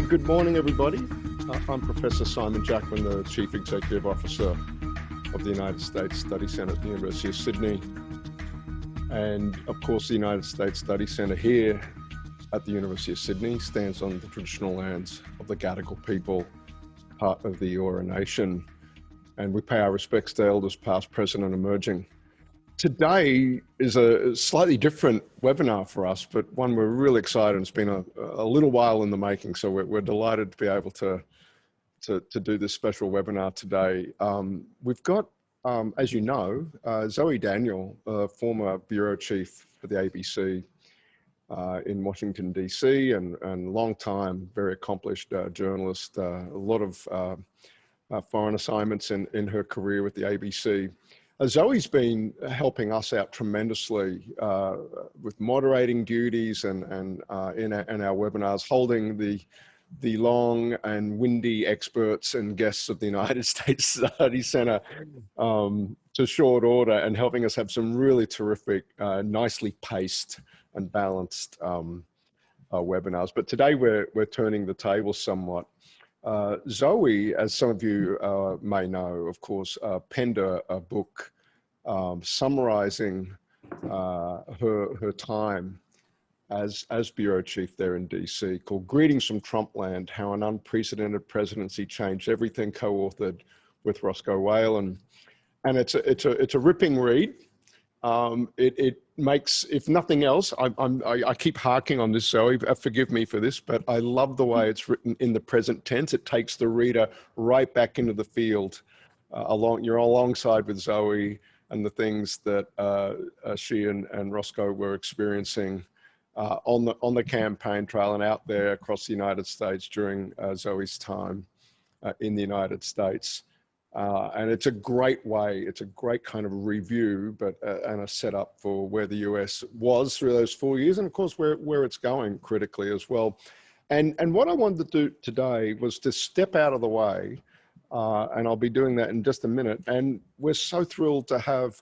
Good morning, everybody. I'm Professor Simon Jackman, the Chief Executive Officer of the United States Study Centre at the University of Sydney. And of course, the United States Study Centre here at the University of Sydney stands on the traditional lands of the Gadigal people, part of the Eora Nation. And we pay our respects to elders past, present and emerging. Today is a slightly different webinar for us, but one we're really excited. It's been a little while in the making, so we're delighted to be able to do this special webinar today. We've got, as you know, Zoe Daniel, former bureau chief for the ABC in Washington, DC, and long time, very accomplished journalist, a lot of foreign assignments in her career with the ABC. Zoe's been helping us out tremendously with moderating duties and in our webinars, holding the long and windy experts and guests of the United States Study Centre to short order, and helping us have some really terrific, nicely paced and balanced webinars. But today we're turning the table somewhat. Zoe, as some of you may know, of course, penned a book summarizing her time as bureau chief there in DC, called Greetings from Trumpland: How an Unprecedented Presidency Changed Everything, co-authored with Roscoe, Whalan. And it's a ripping read. It makes, if nothing else, I keep harking on this, Zoe, forgive me for this, but I love the way it's written in the present tense. It takes the reader right back into the field. You're alongside with Zoe and the things that she and Roscoe were experiencing on the campaign trail and out there across the United States during Zoe's time in the United States. And it's a great way, it's a great kind of review, but and a setup for where the US was through those 4 years, and of course where it's going critically as well. And what I wanted to do today was to step out of the way, and I'll be doing that in just a minute. And we're so thrilled to have,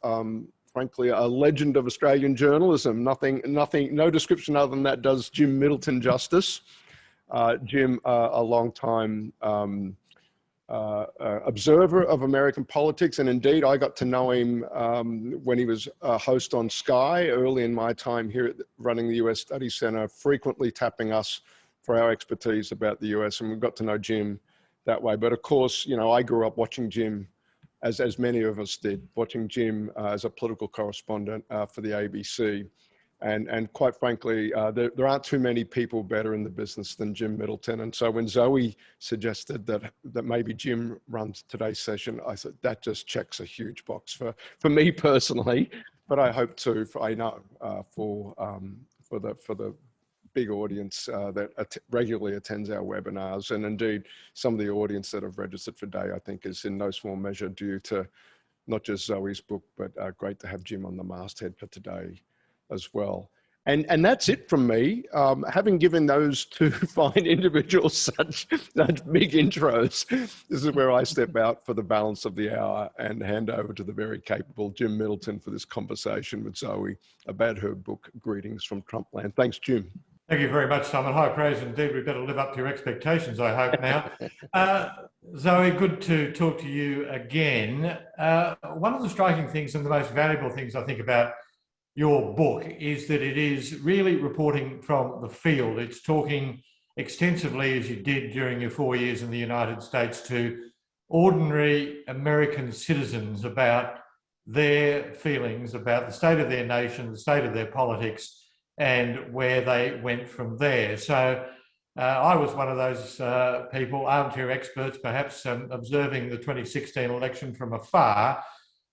frankly, a legend of Australian journalism. No description other than that does Jim Middleton justice. Jim, a long time observer of American politics, and indeed I got to know him when he was a host on Sky early in my time here running the US Study Centre, frequently tapping us for our expertise about the US, and we got to know Jim that way. But of course, you know, I grew up watching Jim, as many of us did, watching Jim as a political correspondent for the ABC. And quite frankly, there aren't too many people better in the business than Jim Middleton. And so when Zoe suggested that maybe Jim runs today's session, I said, that just checks a huge box for me personally, but I hope to, I know, for the big audience that regularly attends our webinars. And indeed, some of the audience that have registered for today, I think, is in no small measure due to not just Zoe's book, but great to have Jim on the masthead for today as well. And that's it from me. Having given those two fine individuals such big intros, this is where I step out for the balance of the hour and hand over to the very capable Jim Middleton for this conversation with Zoe about her book, Greetings from Trumpland. Thanks, Jim. Thank you very much, Simon. High praise indeed. We better live up to your expectations, I hope now. Zoe, good to talk to you again. One of the striking things and the most valuable things I think about your book is that it is really reporting from the field. It's talking extensively, as you did during your 4 years in the United States, to ordinary American citizens about their feelings about the state of their nation, the state of their politics, and where they went from there. So I was one of those people, armchair experts, perhaps observing the 2016 election from afar.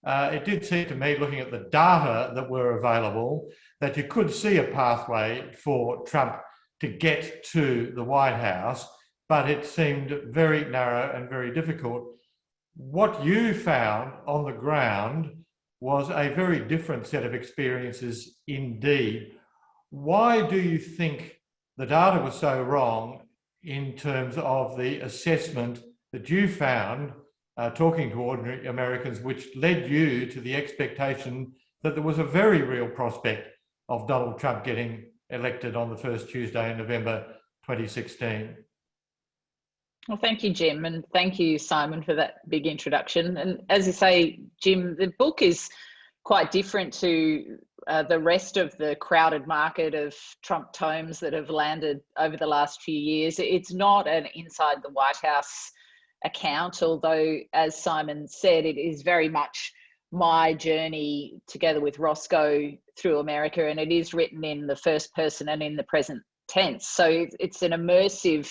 It did seem to me, looking at the data that were available, that you could see a pathway for Trump to get to the White House, but it seemed very narrow and very difficult. What you found on the ground was a very different set of experiences indeed. Why do you think the data was so wrong in terms of the assessment that you found talking to ordinary Americans, which led you to the expectation that there was a very real prospect of Donald Trump getting elected on the first Tuesday in November 2016? Well, thank you, Jim, and thank you, Simon, for that big introduction. And as you say, Jim, the book is quite different to the rest of the crowded market of Trump tomes that have landed over the last few years. It's not an inside the White House account, although, as Simon said, it is very much my journey together with Roscoe through America, and it is written in the first person and in the present tense. So it's an immersive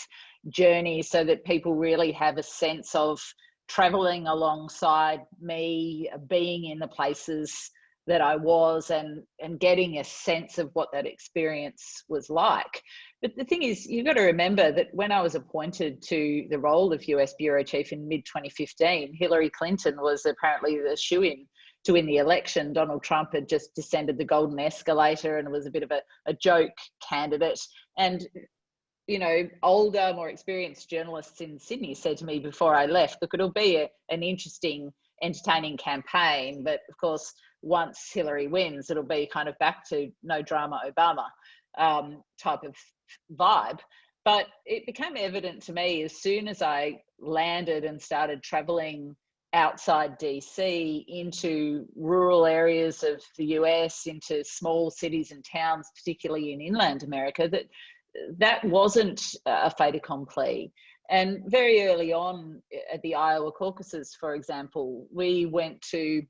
journey so that people really have a sense of traveling alongside me, being in the places that I was, and getting a sense of what that experience was like. But the thing is, you've got to remember that when I was appointed to the role of US Bureau Chief in mid-2015, Hillary Clinton was apparently the shoo-in to win the election. Donald Trump had just descended the golden escalator and was a bit of a joke candidate. And you know, older, more experienced journalists in Sydney said to me before I left, look, it'll be an interesting, entertaining campaign, but of course, once Hillary wins, it'll be kind of back to no drama Obama type of vibe. But it became evident to me as soon as I landed and started traveling outside DC into rural areas of the US, into small cities and towns, particularly in inland America, that wasn't a fait accompli. And very early on at the Iowa caucuses, for example, we went to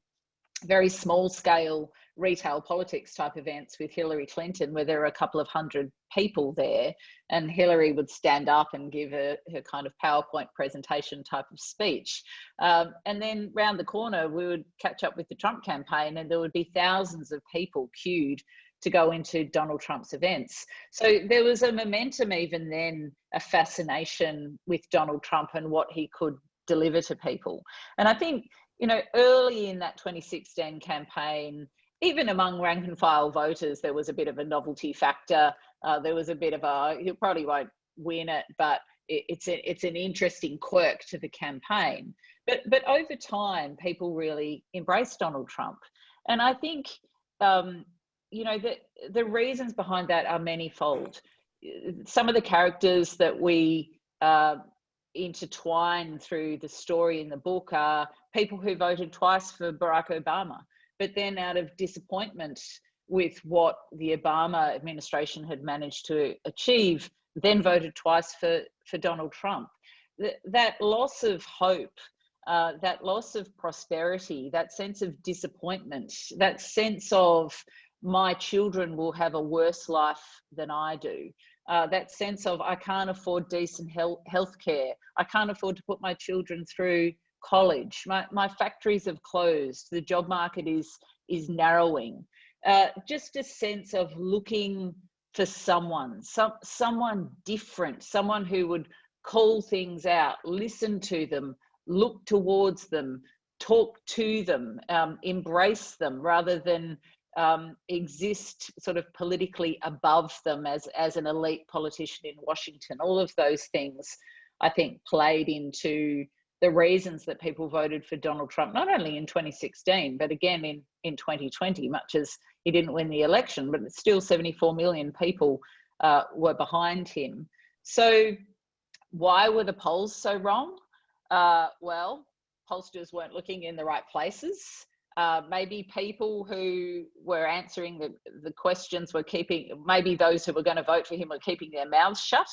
very small scale retail politics type events with Hillary Clinton, where there were a couple of hundred people there, and Hillary would stand up and give her kind of PowerPoint presentation type of speech. And then round the corner, we would catch up with the Trump campaign, and there would be thousands of people queued to go into Donald Trump's events. So there was a momentum even then, a fascination with Donald Trump and what he could deliver to people. And I think, you know, early in that 2016 campaign, even among rank and file voters, there was a bit of a novelty factor. There was a bit of you probably won't win it, but it's an interesting quirk to the campaign. But over time, people really embraced Donald Trump. And I think, you know, the reasons behind that are manifold. Some of the characters that we intertwine through the story in the book are people who voted twice for Barack Obama, but then out of disappointment with what the Obama administration had managed to achieve, then voted twice for Donald Trump. That loss of hope, that loss of prosperity, that sense of disappointment, that sense of my children will have a worse life than I do. That sense of I can't afford decent health care. I can't afford to put my children through college. My factories have closed. The job market is narrowing. Just a sense of looking for someone different, someone who would call things out, listen to them, look towards them, talk to them, embrace them, rather than exist sort of politically above them as an elite politician in Washington. All of those things, I think, played into the reasons that people voted for Donald Trump, not only in 2016, but again in 2020, much as he didn't win the election, but still 74 million people were behind him. So why were the polls so wrong? Well, pollsters weren't looking in the right places. Maybe people who were answering the questions were maybe those who were going to vote for him were keeping their mouths shut.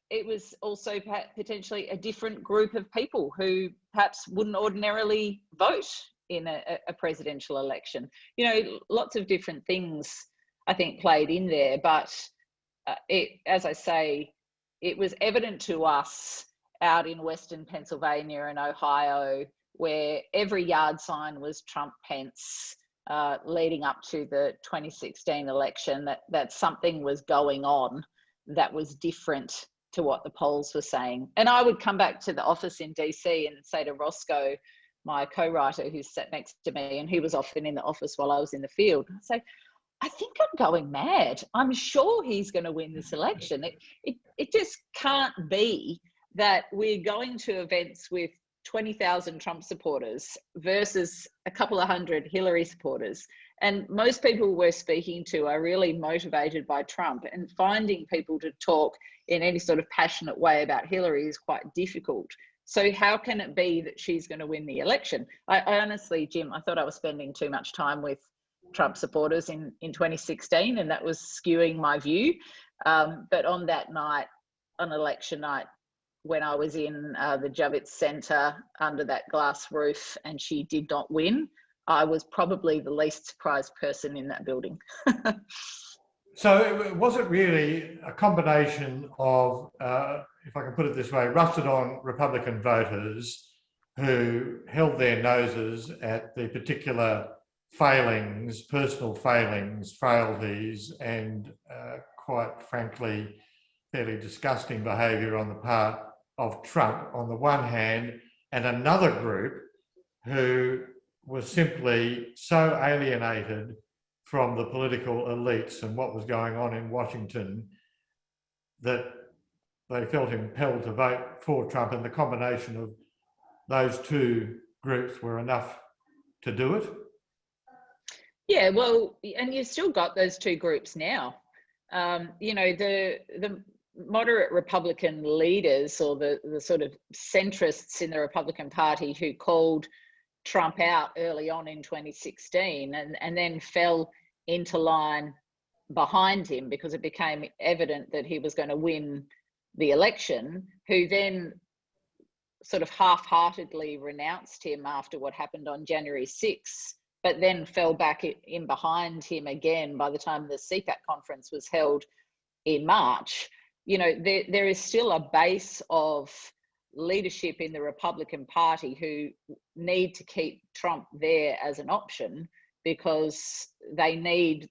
It was also potentially a different group of people who perhaps wouldn't ordinarily vote in a presidential election. You know, lots of different things I think played in there, but as I say, it was evident to us out in Western Pennsylvania and Ohio, where every yard sign was Trump Pence leading up to the 2016 election, that something was going on that was different to what the polls were saying. And I would come back to the office in DC and say to Roscoe, my co-writer who sat next to me, and he was often in the office while I was in the field, I'd say, I think I'm going mad. I'm sure he's going to win this election. It just can't be that we're going to events with 20,000 Trump supporters versus a couple of hundred Hillary supporters. And most people we're speaking to are really motivated by Trump, and finding people to talk in any sort of passionate way about Hillary is quite difficult. So how can it be that she's going to win the election? I honestly, Jim, I thought I was spending too much time with Trump supporters in 2016, and that was skewing my view. But on that night, on election night, when I was in the Javits Centre under that glass roof and she did not win, I was probably the least surprised person in that building. So was it really a combination of, if I can put it this way, rusted on Republican voters who held their noses at the particular failings, personal failings, frailties, and quite frankly, fairly disgusting behaviour on the part of Trump on the one hand, and another group who was simply so alienated from the political elites and what was going on in Washington that they felt impelled to vote for Trump, and the combination of those two groups were enough to do it? Yeah, well, and you've still got those two groups now. You know, the moderate Republican leaders, or the sort of centrists in the Republican Party, who called Trump out early on in 2016 and then fell into line behind him because it became evident that he was going to win the election, who then sort of half-heartedly renounced him after what happened on January 6th, but then fell back in behind him again by the time the CPAC conference was held in March. You know, there is still a base of leadership in the Republican Party who need to keep Trump there as an option because they need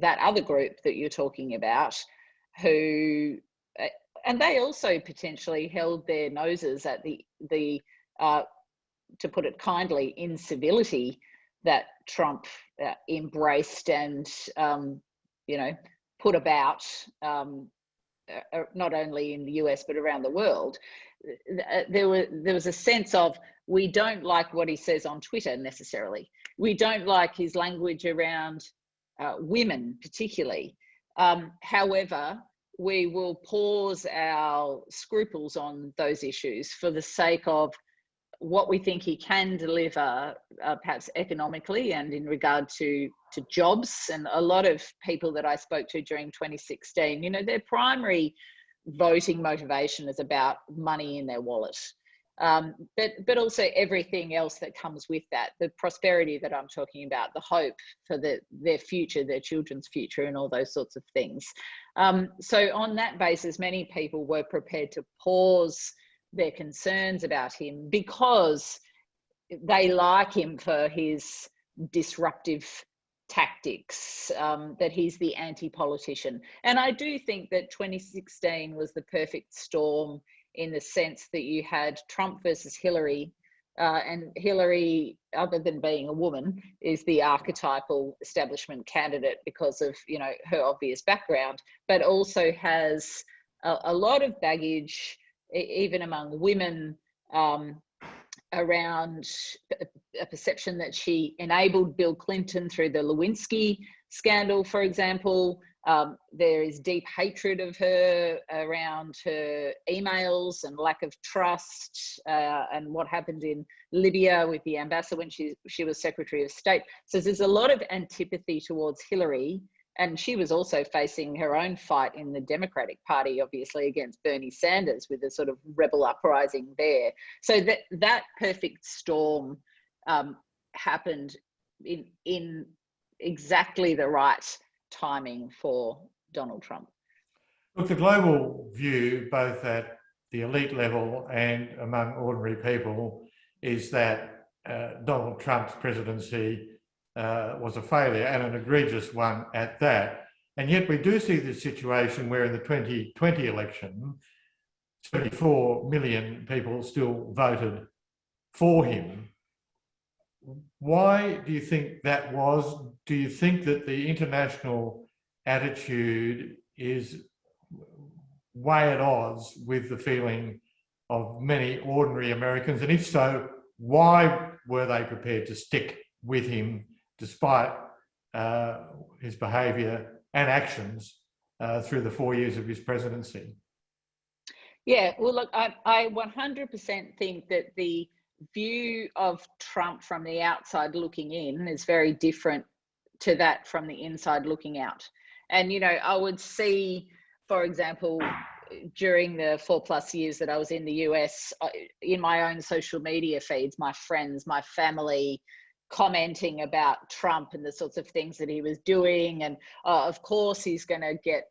that other group that you're talking about, who, and they also potentially held their noses at the to put it kindly, incivility that Trump embraced and you know, put about not only in the US but around the world. There was a sense of, we don't like what he says on Twitter necessarily. We don't like his language around women particularly. However, we will pause our scruples on those issues for the sake of what we think he can deliver, perhaps economically and in regard to jobs. And a lot of people that I spoke to during 2016, you know, their primary voting motivation is about money in their wallet. But also everything else that comes with that, the prosperity that I'm talking about, the hope for their future, their children's future, and all those sorts of things. So on that basis, many people were prepared to pause their concerns about him because they like him for his disruptive tactics, that he's the anti-politician. And I do think that 2016 was the perfect storm in the sense that you had Trump versus Hillary, and Hillary, other than being a woman, is the archetypal establishment candidate because of, you know, her obvious background, but also has a lot of baggage, even among women, around a perception that she enabled Bill Clinton through the Lewinsky scandal, for example. There is deep hatred of her around her emails and lack of trust, and what happened in Libya with the ambassador when she was Secretary of State. So there's a lot of antipathy towards Hillary, and she was also facing her own fight in the Democratic Party, obviously, against Bernie Sanders with a sort of rebel uprising there. So that perfect storm happened in exactly the right timing for Donald Trump. Look, the global view, both at the elite level and among ordinary people, is that Donald Trump's presidency was a failure, and an egregious one at that. And yet we do see this situation where in the 2020 election, 74 million people still voted for him. Why do you think that was? Do you think that the international attitude is way at odds with the feeling of many ordinary Americans? And if so, why were they prepared to stick with him despite his behaviour and actions through the 4 years of his presidency? Yeah, well, look, I 100% think that the view of Trump from the outside looking in is very different to that from the inside looking out. And, you know, I would see, for example, during the 4+ years that I was in the US, in my own social media feeds, my friends, my family commenting about Trump and the sorts of things that he was doing. And of course, he's going to get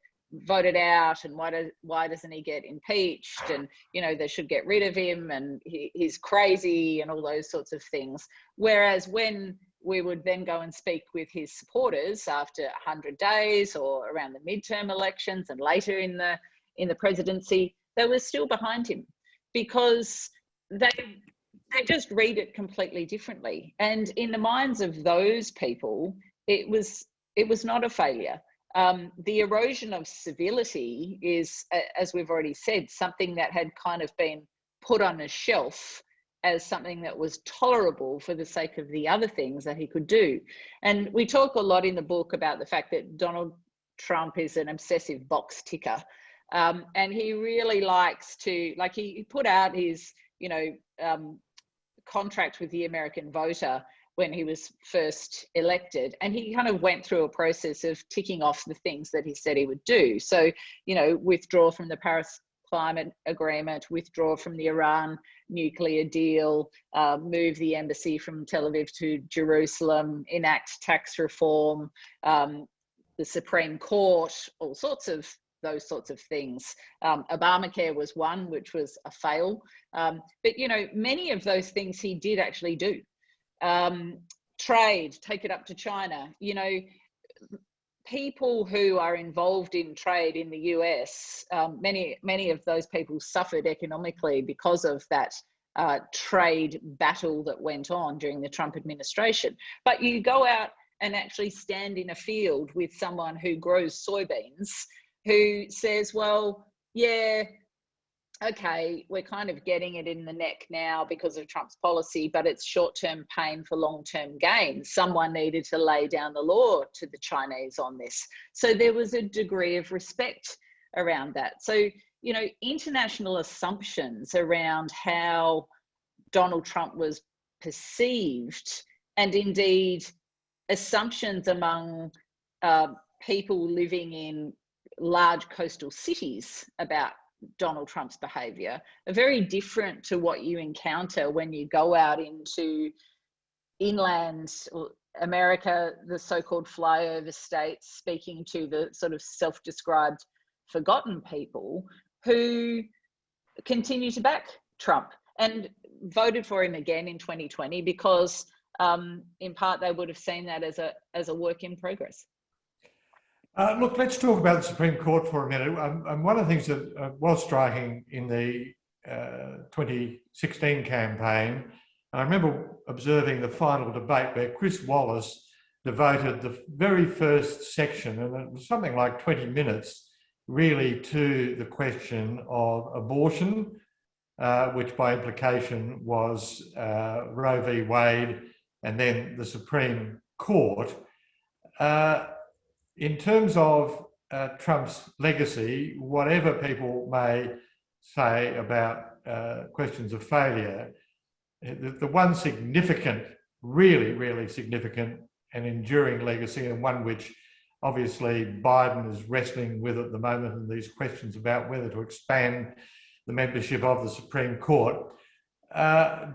voted out, and why doesn't he get impeached, and you know they should get rid of him, and he's crazy, and all those sorts of things. Whereas when we would then go and speak with his supporters after 100 days or around the midterm elections and later in the presidency, they were still behind him, because they just read it completely differently. And in the minds of those people, it was not a failure. The erosion of civility is, as we've already said, something that had kind of been put on a shelf as something that was tolerable for the sake of the other things that he could do. And we talk a lot in the book about the fact that Donald Trump is an obsessive box ticker. And he really likes to, like, he put out his, contract with the American voter when he was first elected, and he kind of went through a process of ticking off the things that he said he would do. So, withdraw from the Paris Climate Agreement, withdraw from the Iran nuclear deal, move the embassy from Tel Aviv to Jerusalem, enact tax reform, the Supreme Court, all sorts of those sorts of things. Obamacare was one, which was a fail. But, many of those things he did actually do. Trade, take it up to China. People who are involved in trade in the US, many of those people suffered economically because of that trade battle that went on during the Trump administration. But you go out and actually stand in a field with someone who grows soybeans, who says, well, yeah, okay, we're kind of getting it in the neck now because of Trump's policy, but it's short-term pain for long-term gain. Someone needed to lay down the law to the Chinese on this. So there was a degree of respect around that. So, international assumptions around how Donald Trump was perceived, and indeed assumptions among people living in large coastal cities about Donald Trump's behavior are very different to what you encounter when you go out into inland America, the so-called flyover states, speaking to the sort of self-described forgotten people who continue to back Trump and voted for him again in 2020 because in part they would have seen that as a work in progress. Look, let's talk about the Supreme Court for a minute. And one of the things that was striking in the 2016 campaign, I remember observing the final debate where Chris Wallace devoted the very first section, and it was something like 20 minutes, really to the question of abortion, which by implication was Roe v. Wade and then the Supreme Court. In terms of Trump's legacy, whatever people may say about questions of failure, the one significant, really significant and enduring legacy, and one which obviously Biden is wrestling with at the moment, and these questions about whether to expand the membership of the Supreme Court,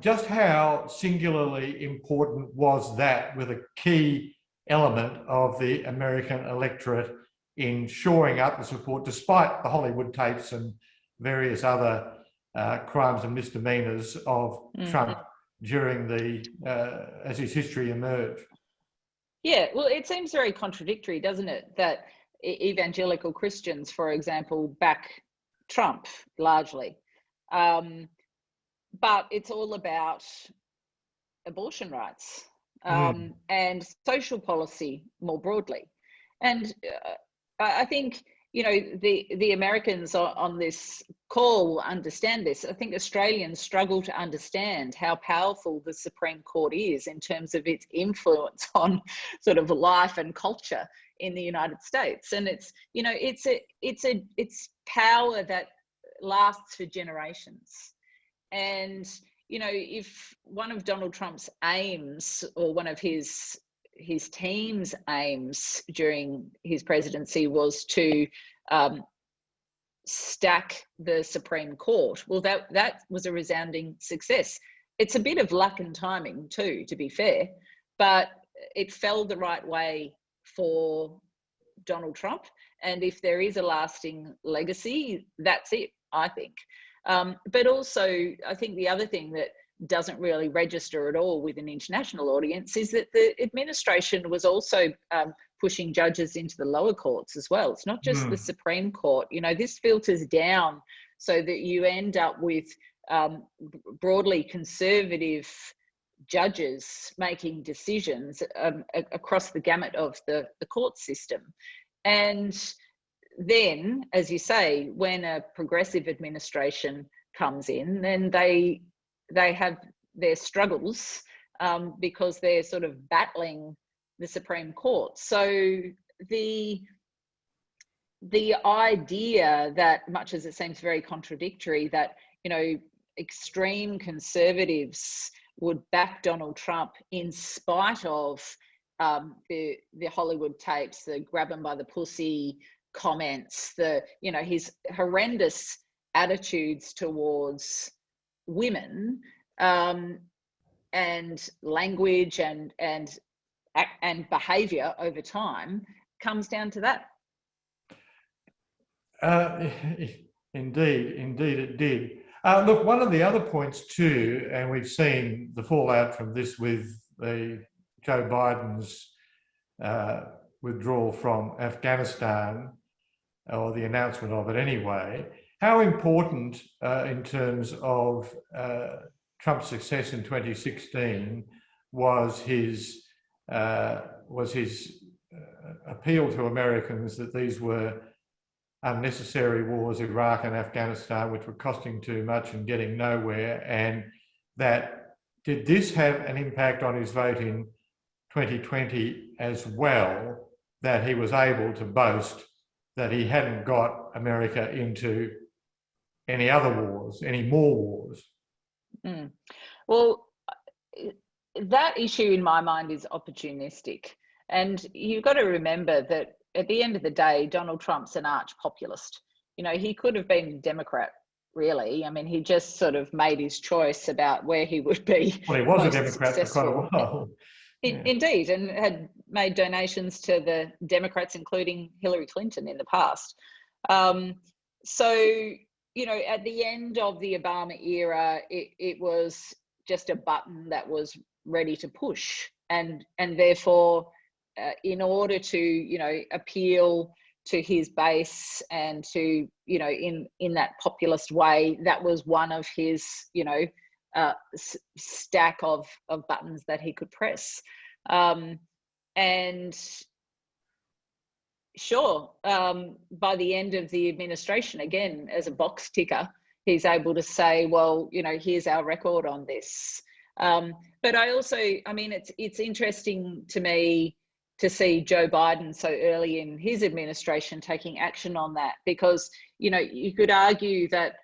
just how singularly important was that with a key element of the American electorate in shoring up the support, despite the Hollywood tapes and various other crimes and misdemeanors of Trump during as his history emerged? Yeah, well, it seems very contradictory, doesn't it, that evangelical Christians, for example, back Trump largely, but it's all about abortion rights. And social policy more broadly. And I think, the Americans on this call understand this. I think Australians struggle to understand how powerful the Supreme Court is in terms of its influence on sort of life and culture in the United States. And it's power that lasts for generations. And if one of Donald Trump's aims, or one of his team's aims during his presidency, was to stack the Supreme Court, well, that was a resounding success. It's a bit of luck and timing too, to be fair, but it fell the right way for Donald Trump. And if there is a lasting legacy, that's it, I think. But also, I think the other thing that doesn't really register at all with an international audience is that the administration was also pushing judges into the lower courts as well. It's not just the Supreme Court. This filters down so that you end up with broadly conservative judges making decisions across the gamut of the court system. And then, as you say, when a progressive administration comes in, then they have their struggles because they're sort of battling the Supreme Court. So the idea that, much as it seems very contradictory, that extreme conservatives would back Donald Trump in spite of the Hollywood tapes, the grab him by the pussy comments, his horrendous attitudes towards women, and language and behaviour over time, comes down to that. Indeed it did. Look, one of the other points too, and we've seen the fallout from this with Joe Biden's withdrawal from Afghanistan, or the announcement of it anyway. How important in terms of Trump's success in 2016 was his appeal to Americans that these were unnecessary wars, Iraq and Afghanistan, which were costing too much and getting nowhere, and that did this have an impact on his vote in 2020 as well, that he was able to boast that he hadn't got America into any other wars, any more wars? Well, that issue in my mind is opportunistic. And you've got to remember that at the end of the day, Donald Trump's an arch populist. He could have been a Democrat, really. I mean, he just sort of made his choice about where he would be. Well, he was a Democrat for quite a while. Yeah. Indeed, and had made donations to the Democrats, including Hillary Clinton in the past. So, at the end of the Obama era, it was just a button that was ready to push. And therefore, in order to, appeal to his base and to, in that populist way, that was one of his, stack of buttons that he could press. And sure, by the end of the administration, again, as a box ticker, he's able to say, well, here's our record on this. But I also, it's interesting to me to see Joe Biden so early in his administration taking action on that, because, you could argue that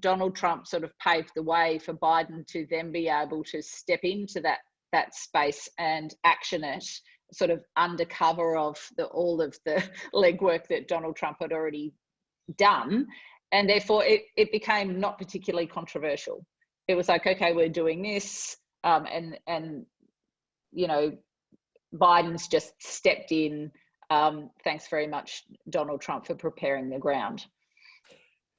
Donald Trump sort of paved the way for Biden to then be able to step into that space and action it, sort of under cover of all of the legwork that Donald Trump had already done. And therefore it became not particularly controversial. It was like, okay, we're doing this, and Biden's just stepped in. Thanks very much, Donald Trump, for preparing the ground.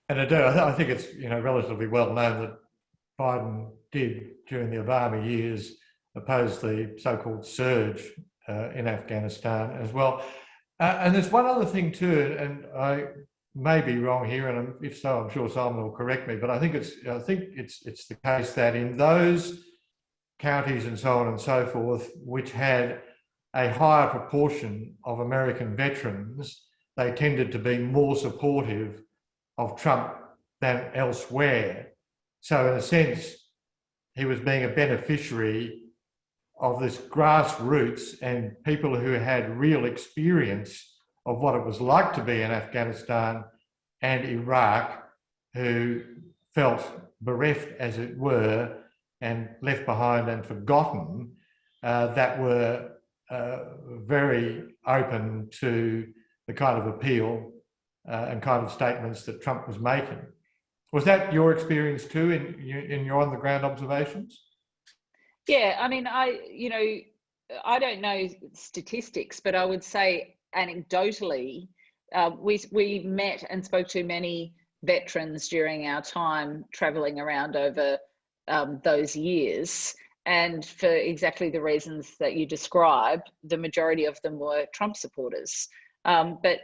And I think it's relatively well known that Biden did, during the Obama years, oppose the so-called surge in Afghanistan as well. And there's one other thing too, and I may be wrong here, and if so, I'm sure Simon will correct me. But I think it's the case that in those counties and so on and so forth, which had a higher proportion of American veterans, they tended to be more supportive of Trump than elsewhere. So in a sense, he was being a beneficiary of this grassroots and people who had real experience of what it was like to be in Afghanistan and Iraq, who felt bereft, as it were, and left behind and forgotten, that were very open to the kind of appeal and kind of statements that Trump was making. Was that your experience too in your on-the-ground observations? Yeah, I mean, I don't know statistics, but I would say anecdotally, we met and spoke to many veterans during our time traveling around over those years. And for exactly the reasons that you described, the majority of them were Trump supporters. But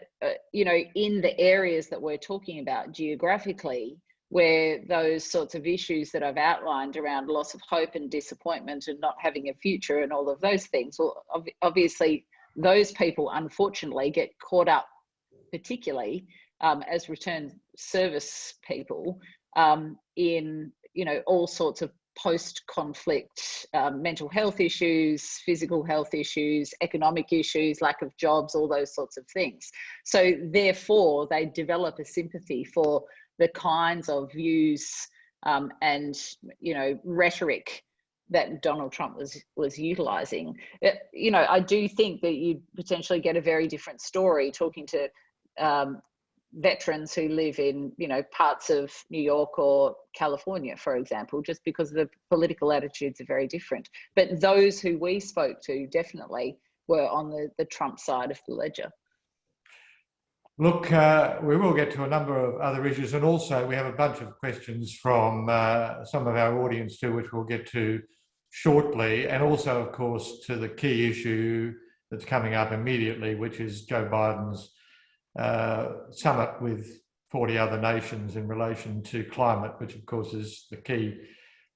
in the areas that we're talking about geographically, where those sorts of issues that I've outlined around loss of hope and disappointment and not having a future and all of those things, well, obviously those people unfortunately get caught up, particularly as return service people, in all sorts of post-conflict mental health issues, physical health issues, economic issues, lack of jobs, all those sorts of things. So therefore they develop a sympathy for the kinds of views and rhetoric that Donald Trump was utilizing. I do think that you potentially get a very different story talking to veterans who live in parts of New York or California, for example, just because the political attitudes are very different. But those who we spoke to definitely were on the Trump side of the ledger. Look, we will get to a number of other issues, and also we have a bunch of questions from some of our audience too, which we'll get to shortly, and also, of course, to the key issue that's coming up immediately, which is Joe Biden's summit with 40 other nations in relation to climate, which of course is the key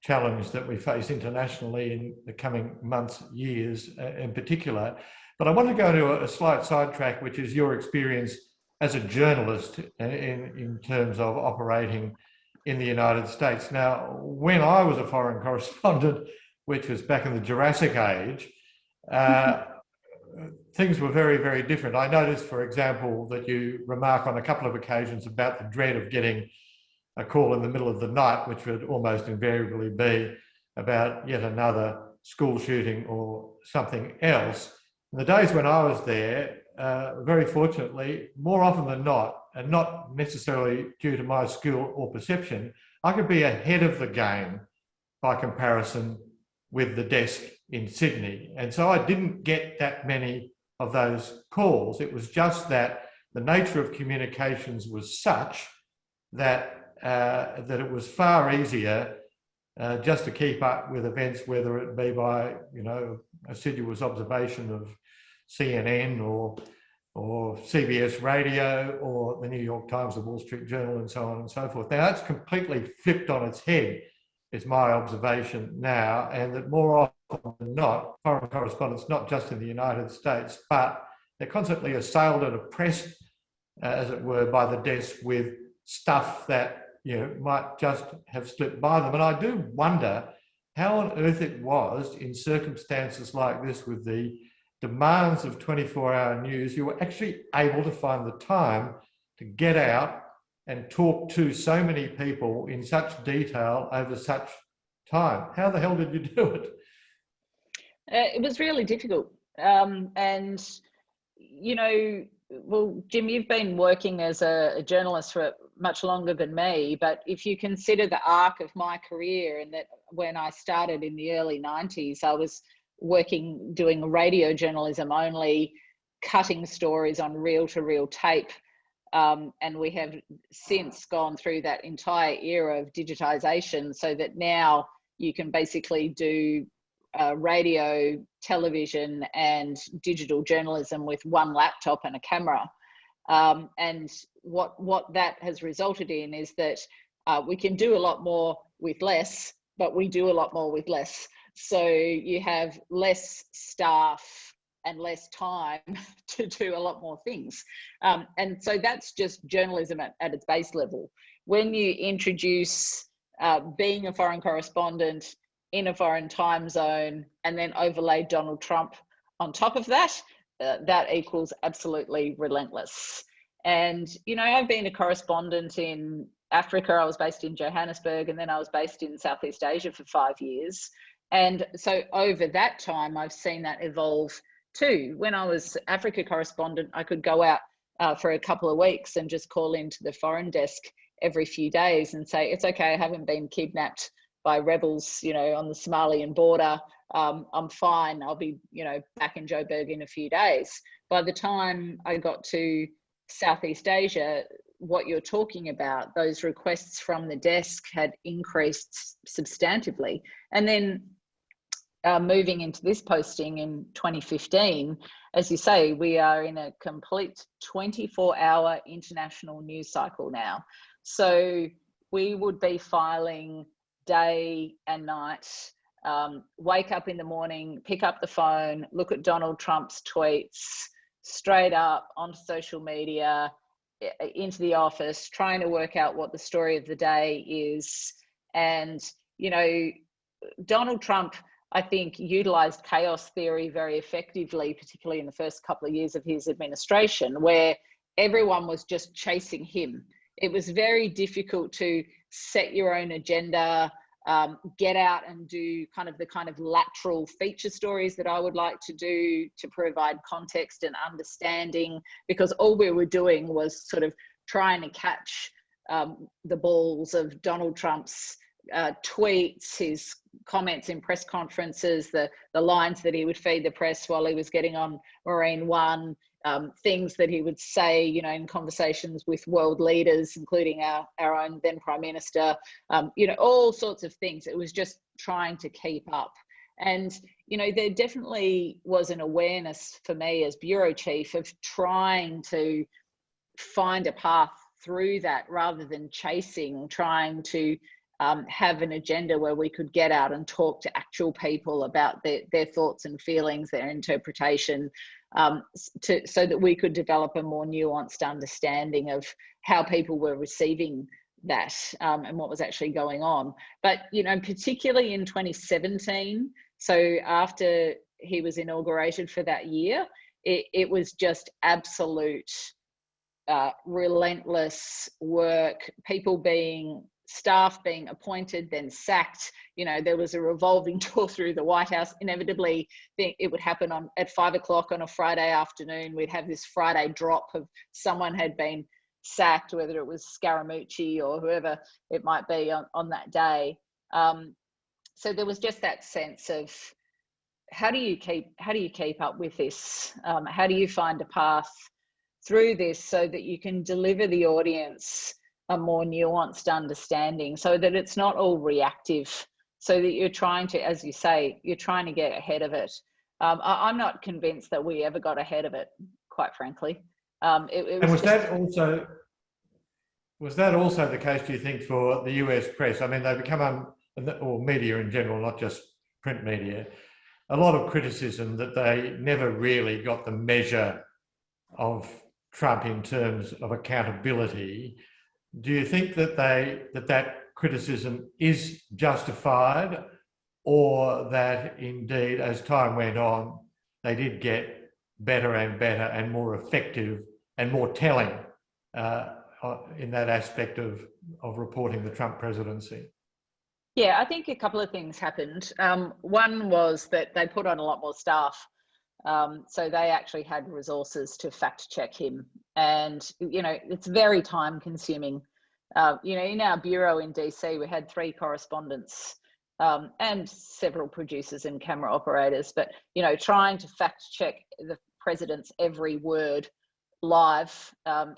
challenge that we face internationally in the coming months, years in particular. But I want to go to a slight sidetrack, which is your experience as a journalist in terms of operating in the United States. Now, when I was a foreign correspondent, which was back in the Jurassic Age, things were very, very different. I noticed, for example, that you remark on a couple of occasions about the dread of getting a call in the middle of the night, which would almost invariably be about yet another school shooting or something else. In the days when I was there, very fortunately, more often than not, and not necessarily due to my skill or perception, I could be ahead of the game by comparison with the desk in Sydney. And so I didn't get that many of those calls. It was just that the nature of communications was such that it was far easier just to keep up with events, whether it be by assiduous observation of CNN or CBS Radio or the New York Times, the Wall Street Journal, and so on and so forth. Now, that's completely flipped on its head, is my observation now, and that more often than not, foreign correspondents, not just in the United States, but they're constantly assailed and oppressed, as it were, by the desk with stuff that might just have slipped by them. And I do wonder how on earth it was in circumstances like this, with the demands of 24-hour news, you were actually able to find the time to get out and talk to so many people in such detail over such time. How the hell did you do it? It was really difficult. Well, Jim, you've been working as a journalist for much longer than me, but if you consider the arc of my career, and that when I started in the early 90s, I was doing radio journalism only, cutting stories on reel-to-reel tape. And we have since gone through that entire era of digitization, so that now you can basically do radio, television, and digital journalism with one laptop and a camera. And what that has resulted in is that we can do a lot more with less, but we do a lot more with less. So you have less staff and less time to do a lot more things. And so that's just journalism at its base level. When you introduce being a foreign correspondent in a foreign time zone and then overlay Donald Trump on top of that, that equals absolutely relentless. And, you know, I've been a correspondent in Africa. I was based in Johannesburg, and then I was based in Southeast Asia for 5 years. And so over that time, I've seen that evolve too. When I was Africa correspondent, I could go out for a couple of weeks and just call into the foreign desk every few days and say, it's okay, I haven't been kidnapped by rebels, you know, on the Somalian border. I'm fine. I'll be, you know, back in Joburg in a few days. By the time I got to Southeast Asia, what you're talking about, those requests from the desk had increased substantively. And then moving into this posting in 2015, as you say, we are in a complete 24-hour international news cycle now. So we would be filing day and night, wake up in the morning, pick up the phone, look at Donald Trump's tweets, straight up onto social media, into the office, trying to work out what the story of the day is. And, you know, Donald Trump, I think, utilized chaos theory very effectively, particularly in the first couple of years of his administration, where everyone was just chasing him. It was very difficult to set your own agenda, get out and do the kind of lateral feature stories that I would like to do to provide context and understanding, because all we were doing was sort of trying to catch the balls of Donald Trump's tweets, his comments in press conferences, the lines that he would feed the press while he was getting on Marine One, things that he would say, you know, in conversations with world leaders, including our own then Prime Minister, you know, all sorts of things. It was just trying to keep up. And, you know, there definitely was an awareness for me as bureau chief of trying to find a path through that rather than chasing, trying to have an agenda where we could get out and talk to actual people about their thoughts and feelings, their interpretation, so that we could develop a more nuanced understanding of how people were receiving that and what was actually going on. But, you know, particularly in 2017, so after he was inaugurated for that year, it was just absolute relentless work, staff being appointed, then sacked. You know, there was a revolving door through the White House. Inevitably, it would happen at 5 o'clock on a Friday afternoon. We'd have this Friday drop of someone had been sacked, whether it was Scaramucci or whoever it might be on that day. So there was just that sense of how do you keep up with this? How do you find a path through this so that you can deliver the audience a more nuanced understanding, so that it's not all reactive, so that you're trying to, as you say, you're trying to get ahead of it. I'm not convinced that we ever got ahead of it, quite frankly. Was that also the case, do you think, for the US press? I mean, they become, or media in general, not just print media, a lot of criticism that they never really got the measure of Trump in terms of accountability. Do you think that that criticism is justified, or that indeed, as time went on, they did get better and better and more effective and more telling in that aspect of reporting the Trump presidency? Yeah, I think a couple of things happened. One was that they put on a lot more staff. So they actually had resources to fact check him. And, you know, it's very time consuming. You know, in our bureau in DC, we had 3 correspondents and several producers and camera operators, but, you know, trying to fact check the president's every word live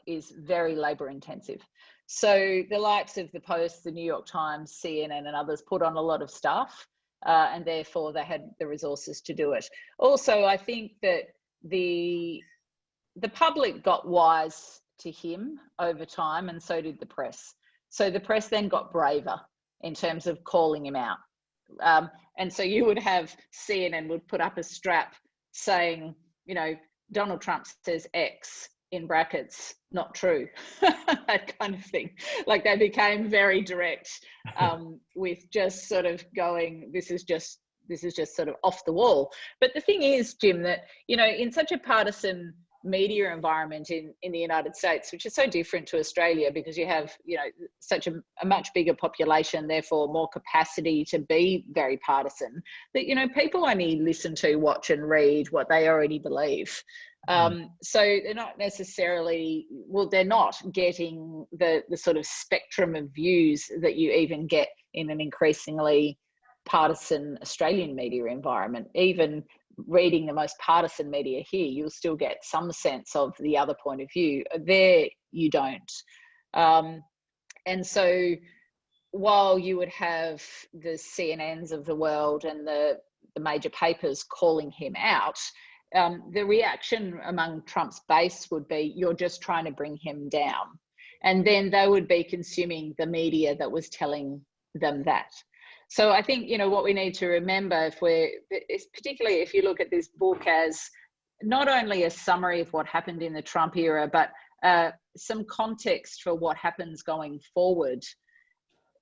is very labor intensive. So the likes of the Post, the New York Times, CNN and others put on a lot of staff. And therefore they had the resources to do it. Also, I think that the public got wise to him over time, and so did the press. So the press then got braver in terms of calling him out. And so you would have CNN would put up a strap saying, Donald Trump says X in brackets, not true, that kind of thing. Like they became very direct with just sort of going, this is just sort of off the wall. But the thing is, Jim, that, in such a partisan media environment in the United States, which is so different to Australia because you have, such a much bigger population, therefore more capacity to be very partisan, that, people only listen to, watch and read what they already believe. So they're not necessarily, they're not getting the sort of spectrum of views that you even get in an increasingly partisan Australian media environment. Even reading the most partisan media here, you'll still get some sense of the other point of view. There, you don't. And so while you would have the CNNs of the world and the major papers calling him out, the reaction among Trump's base would be, you're just trying to bring him down. And then they would be consuming the media that was telling them that. So I think, what we need to remember, particularly if you look at this book as not only a summary of what happened in the Trump era, but some context for what happens going forward,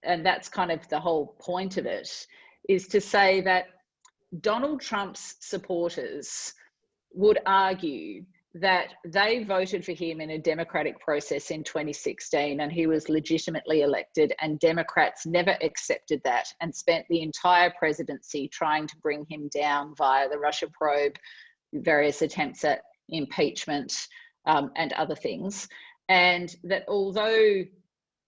and that's kind of the whole point of it, is to say that Donald Trump's supporters would argue that they voted for him in a democratic process in 2016 and he was legitimately elected, and Democrats never accepted that and spent the entire presidency trying to bring him down via the Russia probe, various attempts at impeachment and other things. And that although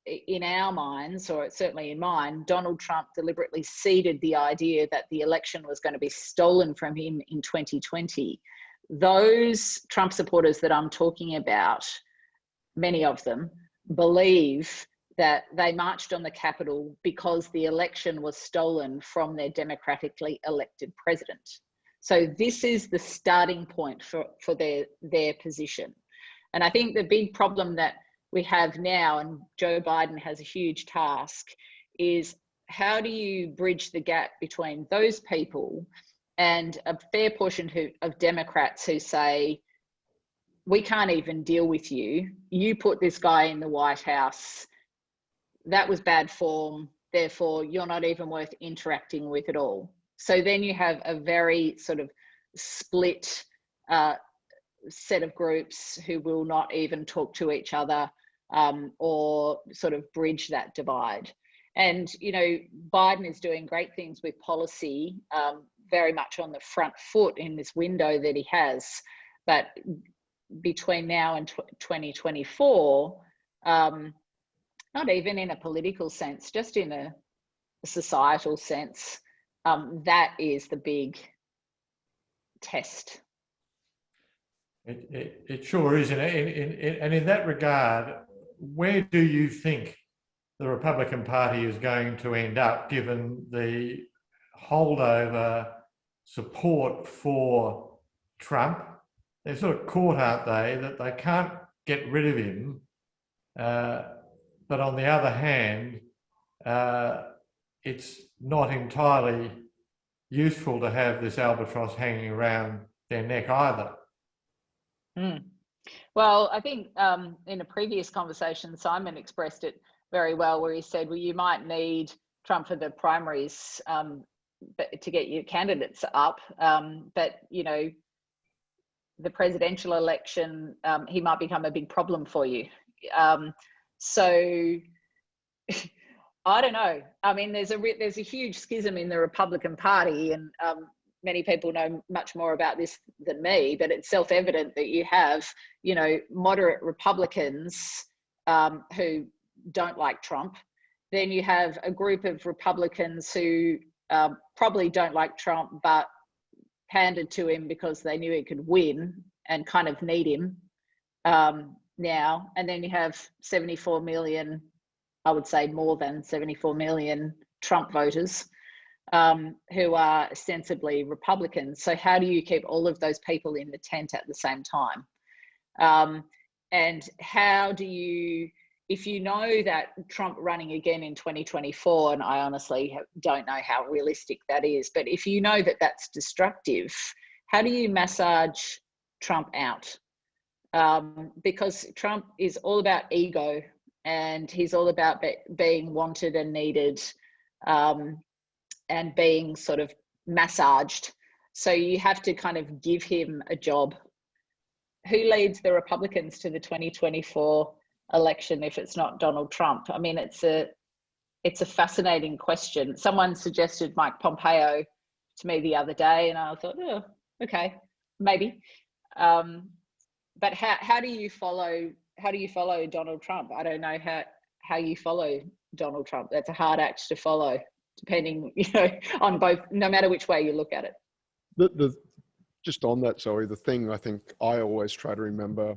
in our minds, or certainly in mine, Donald Trump deliberately seeded the idea that the election was going to be stolen from him in 2020, those Trump supporters that I'm talking about, many of them, believe that they marched on the Capitol because the election was stolen from their democratically elected president. So this is the starting point for their position. And I think the big problem that we have now, and Joe Biden has a huge task, is how do you bridge the gap between those people and a fair portion of Democrats who say, we can't even deal with you. You put this guy in the White House. That was bad form. Therefore, you're not even worth interacting with at all. So then you have a very sort of split set of groups who will not even talk to each other or sort of bridge that divide. And, Biden is doing great things with policy, very much on the front foot in this window that he has. But between now and 2024, not even in a political sense, just in a societal sense, that is the big test. It sure is. And in that regard, where do you think the Republican Party is going to end up, given the holdover support for Trump? They're sort of caught, aren't they, that they can't get rid of him. But on the other hand, it's not entirely useful to have this albatross hanging around their neck either. Well, I think in a previous conversation, Simon expressed it very well, where he said, well, you might need Trump for the primaries to get your candidates up. But, the presidential election, he might become a big problem for you. So I don't know. I mean, there's a huge schism in the Republican Party, and many people know much more about this than me, but it's self-evident that you have, moderate Republicans who don't like Trump. Then you have a group of Republicans who probably don't like Trump, but pandered to him because they knew he could win and kind of need him now. And then you have 74 million, I would say more than 74 million Trump voters who are ostensibly Republicans. So how do you keep all of those people in the tent at the same time? And how do you, if you know that Trump running again in 2024, and I honestly don't know how realistic that is, but if you know that that's destructive, how do you massage Trump out, because Trump is all about ego, and he's all about being wanted and needed, and being sort of massaged. So you have to kind of give him a job. Who leads the Republicans to the 2024 election if it's not Donald Trump? I mean, it's a fascinating question. Someone suggested Mike Pompeo to me the other day, and I thought, oh, okay, maybe. But how do you follow Donald Trump? I don't know how you follow Donald Trump. That's a hard act to follow, depending, on both, no matter which way you look at it. Just on that, Zoe, the thing I think I always try to remember,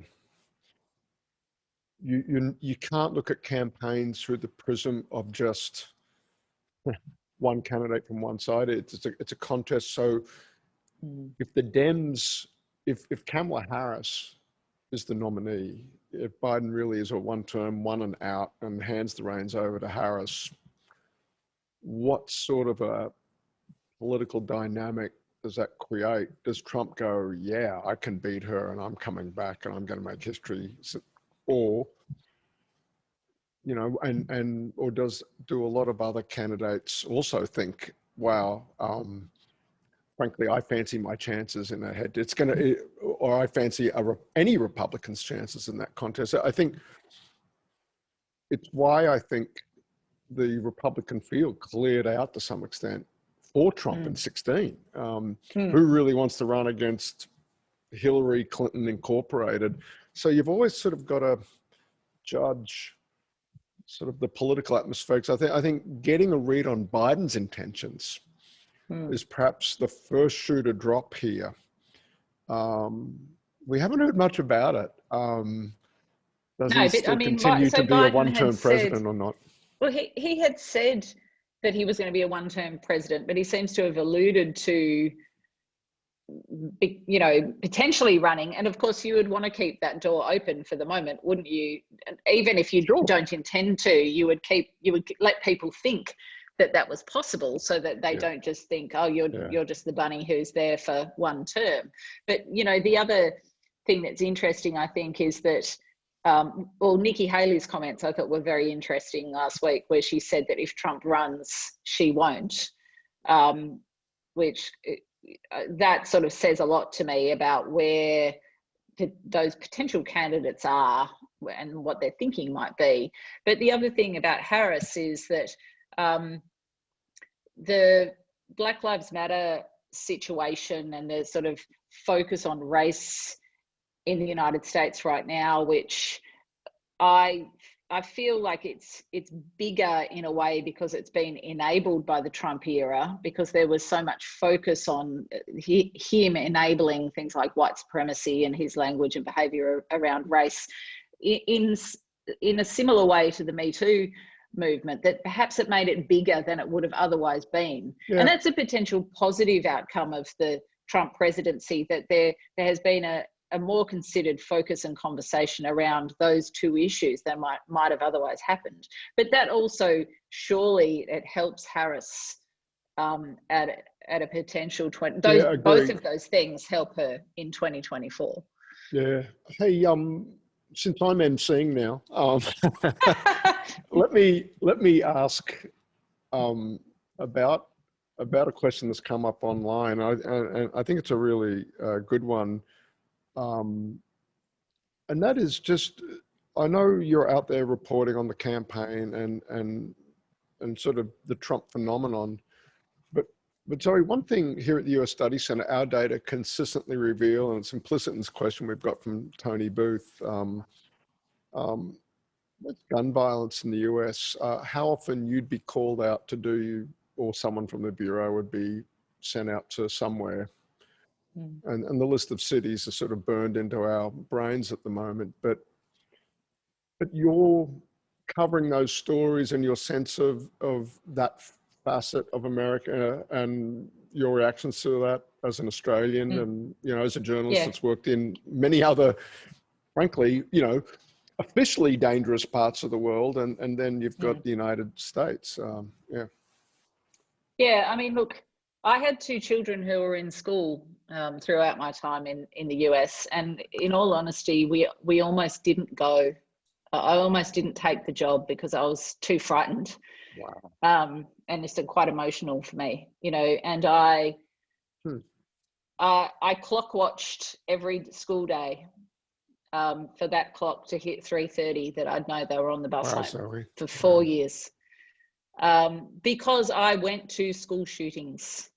you can't look at campaigns through the prism of just one candidate from one side. It's a contest. So if the Dems, if Kamala Harris is the nominee, if Biden really is a one-term, one and out, and hands the reins over to Harris, what sort of a political dynamic does that create? Does Trump go, yeah, I can beat her and I'm coming back and I'm going to make history? Or, or do a lot of other candidates also think, wow, frankly, I fancy my chances in that head. Or I fancy any Republican's chances in that contest. I think it's why I think the Republican field cleared out to some extent for Trump in 2016. Who really wants to run against Hillary Clinton Incorporated? So you've always sort of got to judge sort of the political atmosphere. I think getting a read on Biden's intentions is perhaps the first shoe to drop here. We haven't heard much about it. Does he still continue to be a one-term president or not? Well, he had said that he was going to be a one-term president, but he seems to have alluded to, potentially running. And of course, you would want to keep that door open for the moment, wouldn't you? Even if you don't intend to, you would let people think that was possible, so that they don't just think, oh, you're just the bunny who's there for one term. But the other thing that's interesting, I think, is that Nikki Haley's comments I thought were very interesting last week, where she said that if Trump runs, she won't, which that sort of says a lot to me about where those potential candidates are and what their thinking might be. But the other thing about Harris is that the Black Lives Matter situation and the sort of focus on race in the United States right now, which I feel like it's bigger in a way because it's been enabled by the Trump era, because there was so much focus on him enabling things like white supremacy and his language and behavior around race in a similar way to the Me Too movement, that perhaps it made it bigger than it would have otherwise been. And that's a potential positive outcome of the Trump presidency, that there has been a more considered focus and conversation around those two issues than might have otherwise happened. But that also, surely it helps Harris at a potential both of those things help her in 2024. Yeah. Hey, since I'm emceeing now, let me ask about a question that's come up online. I think it's a really good one. And that is just, I know you're out there reporting on the campaign and sort of the Trump phenomenon, but Zoe, one thing here at the US Study Center, our data consistently reveal, and it's implicit in this question we've got from Tony Booth, with gun violence in the US, how often you'd be called out to do, or someone from the Bureau would be sent out to somewhere. And the list of cities is sort of burned into our brains at the moment, but you're covering those stories and your sense of that facet of America and your reactions to that as an Australian and, as a journalist that's worked in many other, frankly, officially dangerous parts of the world. And then you've got the United States. Yeah, I mean, look, I had two children who were in school throughout my time in the US. And in all honesty, we almost didn't go. I almost didn't take the job because I was too frightened. Wow. And it's quite emotional for me, you know. And I clock watched every school day for that clock to hit 3:30 that I'd know they were on the bus home Zoe. for 4 years. Because I went to school shootings,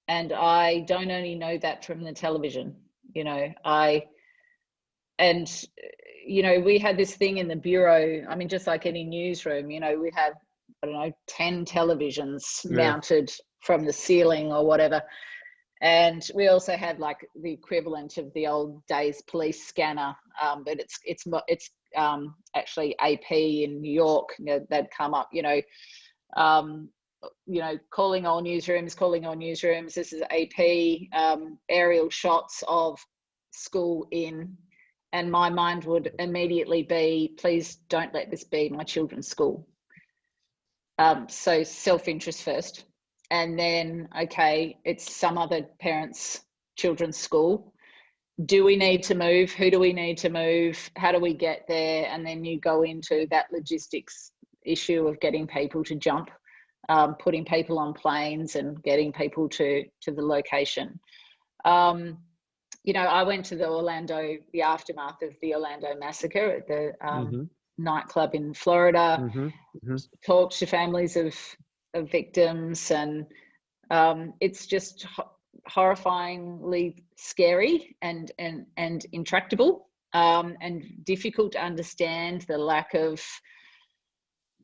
and I don't only know that from the television, you know. You know, we had this thing in the bureau. I mean, just like any newsroom, you know, we had, I don't know, 10 televisions mounted from the ceiling or whatever. And we also had like the equivalent of the old days police scanner, but it's actually AP in New York. You know, they'd come up, you know, calling all newsrooms. This is AP, aerial shots of school in. And my mind would immediately be, please don't let this be my children's school. So self-interest first. And then, okay, it's some other parent's children's school. Do we need to move? Who do we need to move? How do we get there? And then you go into that logistics issue of getting people to jump, putting people on planes and getting people to the location. You know, I went to the aftermath of the Orlando massacre at the nightclub in Florida, talked to families of victims, and it's just horrifyingly scary and intractable, and difficult to understand the lack of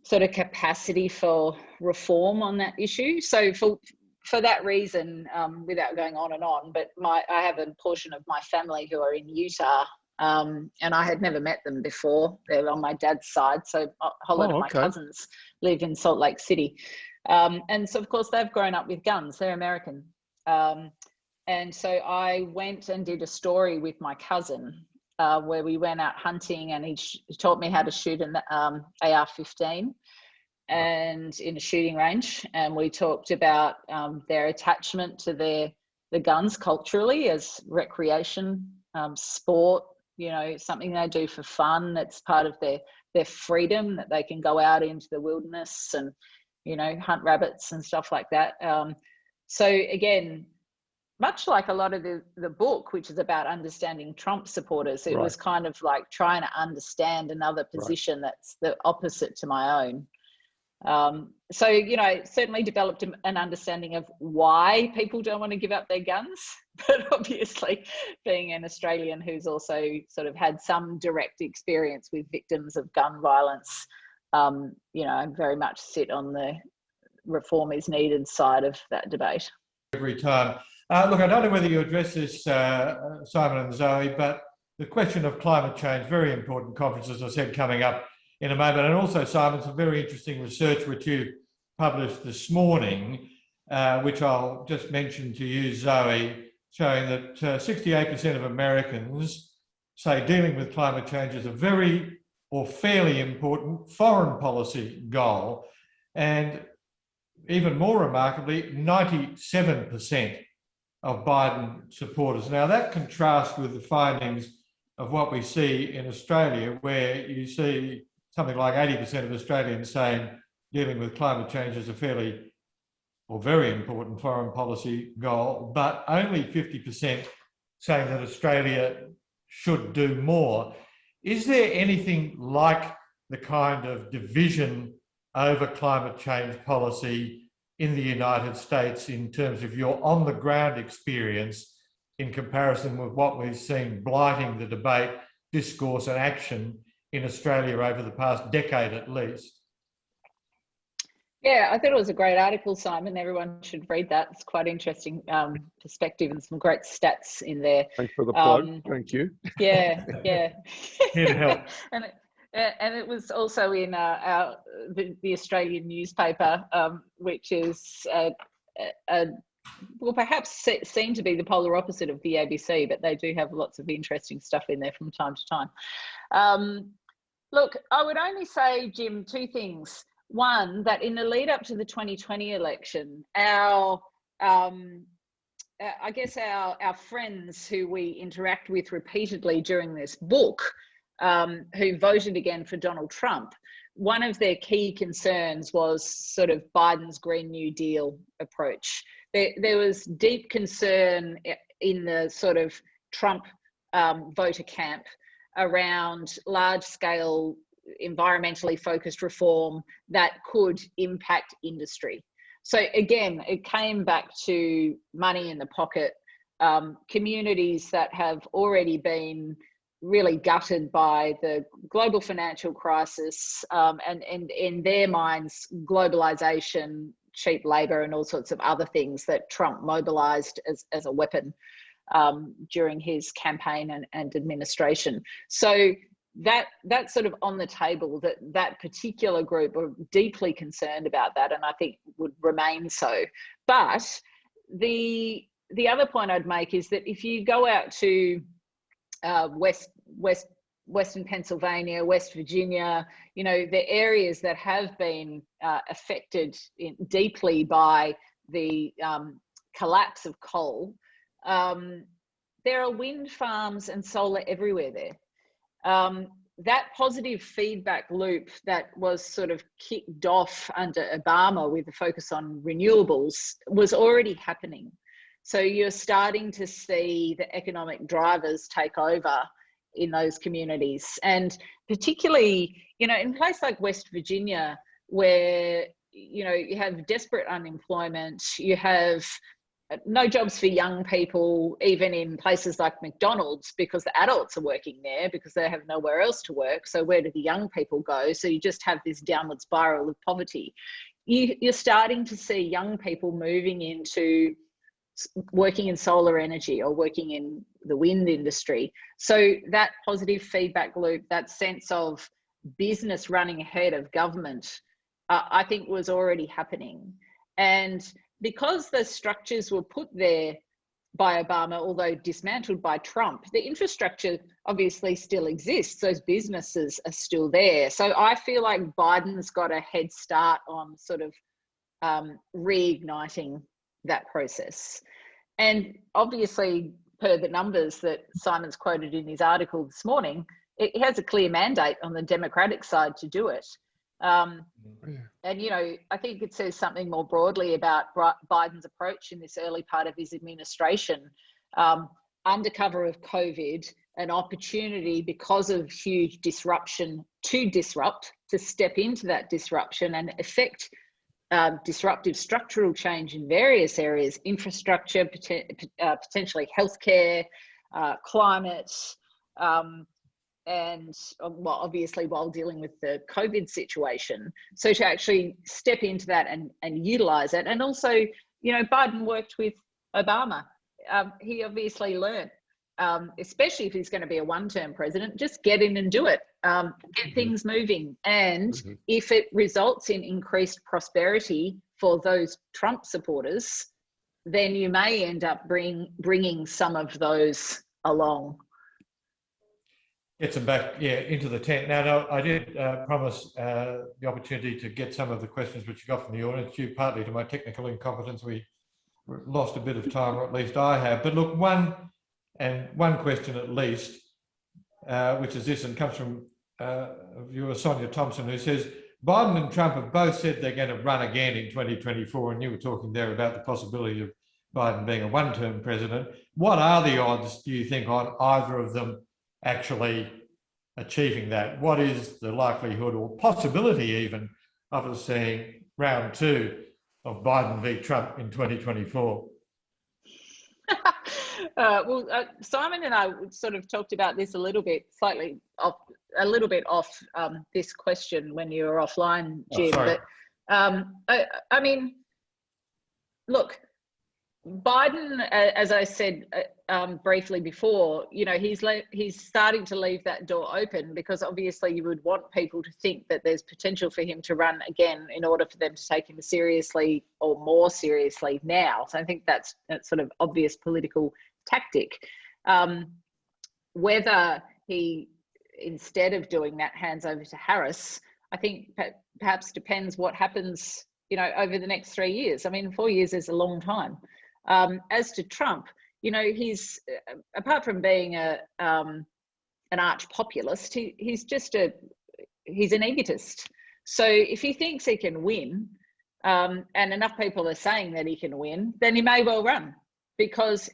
sort of capacity for reform on that issue. So for that reason, without going on and on, but I have a portion of my family who are in Utah, and I had never met them before. They're on my dad's side, so a whole lot of my cousins live in Salt Lake City. And so, of course, they've grown up with guns. They're American. And so I went and did a story with my cousin where we went out hunting, and he taught me how to shoot an AR-15 and in a shooting range. And we talked about their attachment to the guns culturally as recreation, sport, you know, something they do for fun. That's part of their freedom, that they can go out into the wilderness and, you know, hunt rabbits and stuff like that. So again, much like a lot of the book, which is about understanding Trump supporters, it was kind of like trying to understand another position that's the opposite to my own. So, you know, certainly developed an understanding of why people don't want to give up their guns, but obviously being an Australian who's also sort of had some direct experience with victims of gun violence, you know, I very much sit on the reform is needed side of that debate. Every time. Look, I don't know whether you address this, Simon and Zoe, but the question of climate change, very important conference, as I said, coming up in a moment. And also, Simon, some very interesting research which you published this morning, which I'll just mention to you, Zoe, showing that 68% of Americans say dealing with climate change is a very or fairly important foreign policy goal. And even more remarkably, 97% of Biden supporters. Now, that contrasts with the findings of what we see in Australia, where you see something like 80% of Australians saying dealing with climate change is a fairly or very important foreign policy goal, but only 50% saying that Australia should do more. Is there anything like the kind of division over climate change policy in the United States in terms of your on-the-ground experience in comparison with what we've seen blighting the debate, discourse and action in Australia over the past decade at least? Yeah, I thought it was a great article, Simon. Everyone should read that. It's quite interesting perspective and some great stats in there. Thanks for the plug. Thank you. Yeah. Here to help. And it was also in the Australian newspaper, which is well, perhaps seem to be the polar opposite of the ABC, but they do have lots of interesting stuff in there from time to time. Look, I would only say, Jim, two things. One, that in the lead up to the 2020 election, our I guess our friends who we interact with repeatedly during this book, who voted again for Donald Trump, one of their key concerns was sort of Biden's Green New Deal approach. There was deep concern in the sort of Trump voter camp around large-scale environmentally focused reform that could impact industry. So again, it came back to money in the pocket, communities that have already been really gutted by the global financial crisis, and in their minds, globalization, cheap labor, and all sorts of other things that Trump mobilized as a weapon during his campaign and administration. So that's sort of on the table, that particular group are deeply concerned about that, and I think would remain so. But the other point I'd make is that if you go out to Western Pennsylvania, West Virginia, you know, the areas that have been affected deeply by the collapse of coal, there are wind farms and solar everywhere there. That positive feedback loop that was sort of kicked off under Obama with the focus on renewables was already happening. So you're starting to see the economic drivers take over in those communities. And particularly, you know, in a place like West Virginia, where, you know, you have desperate unemployment, you have no jobs for young people, even in places like McDonald's, because the adults are working there because they have nowhere else to work. So where do the young people go? So you just have this downward spiral of poverty. You're starting to see young people moving into working in solar energy or working in the wind industry. So that positive feedback loop, that sense of business running ahead of government, I think was already happening. And because the structures were put there by Obama, although dismantled by Trump, the infrastructure obviously still exists. Those businesses are still there. So I feel like Biden's got a head start on sort of reigniting that process. And obviously, per the numbers that Simon's quoted in his article this morning, it has a clear mandate on the Democratic side to do it. And, you know, I think it says something more broadly about Biden's approach in this early part of his administration. Under cover of COVID, an opportunity because of huge disruption to disrupt, to step into that disruption and affect disruptive structural change in various areas, infrastructure, potentially healthcare, climate, and well, obviously while dealing with the COVID situation. So to actually step into that and utilize it. And also, you know, Biden worked with Obama. He obviously learned, especially if he's going to be a one-term president, just get in and do it, get things moving. And if it results in increased prosperity for those Trump supporters, then you may end up bringing some of those along. Get them back, yeah, into the tent. Now, I did promise the opportunity to get some of the questions which you got from the audience. Due partly to my technical incompetence, we lost a bit of time, or at least I have. But look, one question at least, which is this, and comes from viewer Sonia Thompson, who says, Biden and Trump have both said they're going to run again in 2024, and you were talking there about the possibility of Biden being a one-term president. What are the odds, do you think, on either of them actually achieving that? What is the likelihood or possibility even of us seeing round two of Biden v. Trump in 2024? Simon and I sort of talked about this a little bit, slightly off this question when you were offline, Jim. But I mean, look, Biden, as I said briefly before, you know, he's starting to leave that door open, because obviously you would want people to think that there's potential for him to run again in order for them to take him seriously or more seriously now. So I think that's sort of obvious political tactic. Whether he, instead of doing that, hands over to Harris, I think perhaps depends what happens, you know, over the next 3 years. I mean, 4 years is a long time. As to Trump, you know, he's apart from being an arch populist, he's an egotist. So if he thinks he can win, and enough people are saying that he can win, then he may well run, because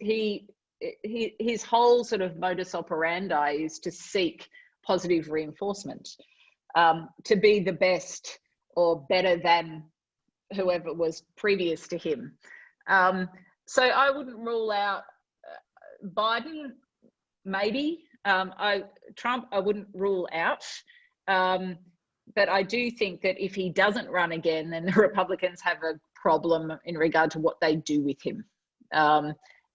his whole sort of modus operandi is to seek positive reinforcement, to be the best or better than whoever was previous to him. So I wouldn't rule out Biden, maybe. Trump, I wouldn't rule out. But I do think that if he doesn't run again, then the Republicans have a problem in regard to what they do with him.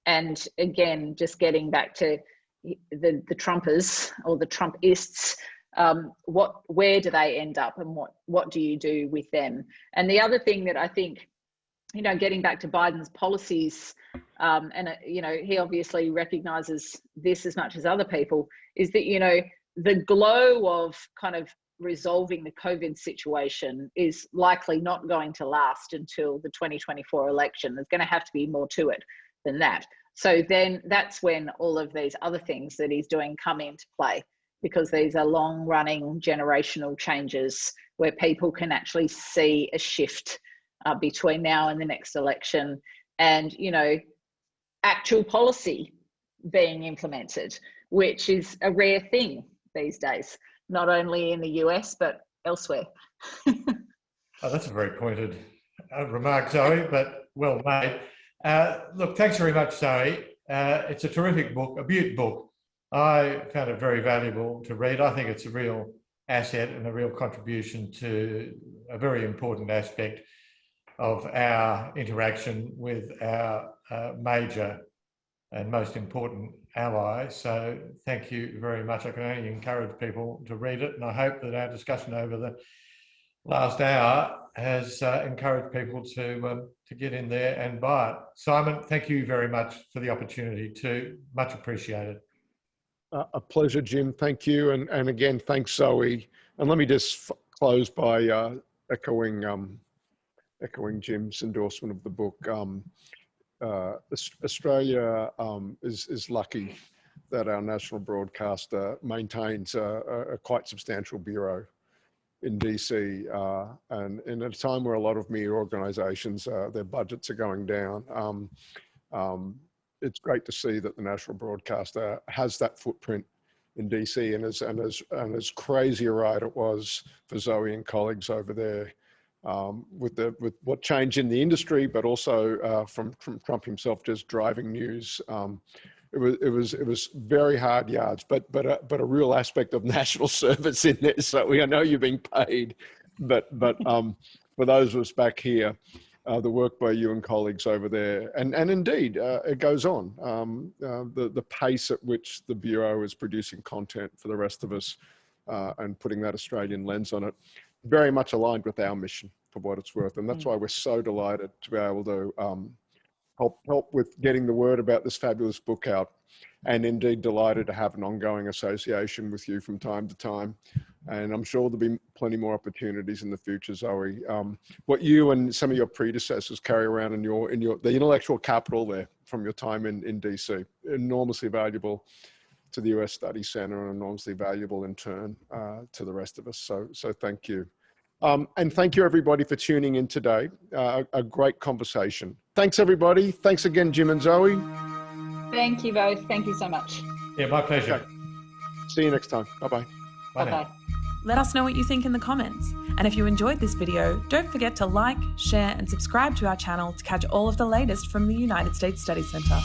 And again, just getting back to the Trumpers or the Trumpists, where do they end up, and what do you do with them? And the other thing that I think, you know, getting back to Biden's policies, and you know, he obviously recognizes this as much as other people, is that, you know, the glow of kind of resolving the COVID situation is likely not going to last until the 2024 election. There's going to have to be more to it than that. So then that's when all of these other things that he's doing come into play, because these are long-running generational changes where people can actually see a shift between now and the next election, and, you know, actual policy being implemented, which is a rare thing these days, not only in the US, but elsewhere. Oh, that's a very pointed remark, Zoe, but well made. Look, thanks very much, Zoe. It's a terrific book, a beaut book. I found it very valuable to read. I think it's a real asset and a real contribution to a very important aspect of our interaction with our major and most important ally. So thank you very much. I can only encourage people to read it, and I hope that our discussion over the last hour has encouraged people to get in there and buy it. Simon, thank you very much for the opportunity too. Much appreciated. A pleasure, Jim. Thank you. And again, thanks, Zoe. And let me just close by echoing Jim's endorsement of the book. Australia is lucky that our national broadcaster maintains a quite substantial bureau in DC, and in a time where a lot of media organisations, their budgets are going down. It's great to see that the national broadcaster has that footprint in DC, and as crazy a ride it was for Zoe and colleagues over there, with what changed in the industry, but also from Trump himself just driving news. It was very hard yards, but a real aspect of national service in there. So I know you're being paid, but for those of us back here, the work by you and colleagues over there, and indeed it goes on. The pace at which the Bureau is producing content for the rest of us and putting that Australian lens on it, very much aligned with our mission, for what it's worth. And that's why we're so delighted to be able to help with getting the word about this fabulous book out, and indeed delighted to have an ongoing association with you from time to time. And I'm sure there'll be plenty more opportunities in the future, Zoe. What you and some of your predecessors carry around in the intellectual capital there from your time in DC, enormously valuable to the US Study Center, and enormously valuable in turn to the rest of us. So thank you. And thank you everybody for tuning in today. A great conversation. Thanks everybody. Thanks again, Jim and Zoe. Thank you both. Thank you so much. Yeah, my pleasure. Okay. See you next time. Bye-bye. Bye-bye. Let us know what you think in the comments. And if you enjoyed this video, don't forget to like, share, and subscribe to our channel to catch all of the latest from the United States Study Center.